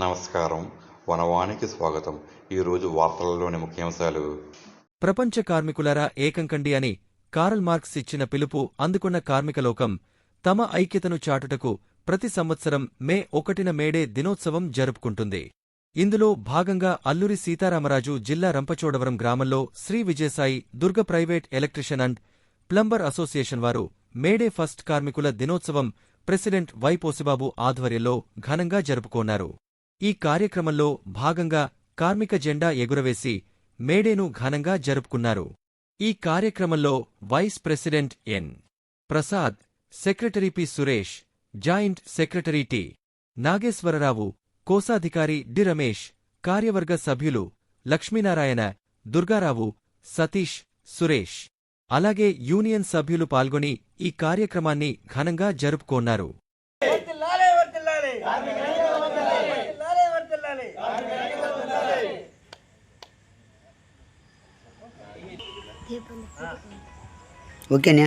నమస్కారం. వనవానికి స్వాగతం. ఈరోజు వార్తలలోని ముఖ్యాంశాలు. ప్రపంచ కార్మికులారా ఏకంకండి అని కారల్ మార్క్స్ ఇచ్చిన పిలుపు అందుకున్న కార్మిక లోకం తమ ఐక్యతను చాటుటకు ప్రతి సంవత్సరం మే 1న మేడే దినోత్సవం జరుపుకుంటుంది. ఇందులో భాగంగా అల్లూరి సీతారామరాజు జిల్లా రంపచోడవరం గ్రామంలో Sri Vijayasai Durga private electrician and plumber association వారు మేడే ఫస్ట్ కార్మికుల దినోత్సవం ప్రెసిడెంట్ వై పోసిబాబు ఆధ్వర్యంలో ఘనంగా జరుపుకోన్నారు. ఈ కార్యక్రమంలో భాగంగా కార్మిక జెండా ఎగురవేసి మేడేను ఘనంగా జరుపుకున్నారు. ఈ కార్యక్రమంలో vice president N. Prasad, secretary P. Suresh, joint secretary T. Nageswararao, కోశాధికారి డి. రమేష్, కార్యవర్గ సభ్యులు లక్ష్మీనారాయణ, దుర్గారావు, సతీష్, సురేష్, అలాగే యూనియన్ సభ్యులు పాల్గొని ఈ కార్యక్రమాన్ని ఘనంగా జరుపుకోన్నారు. ఓకేనా?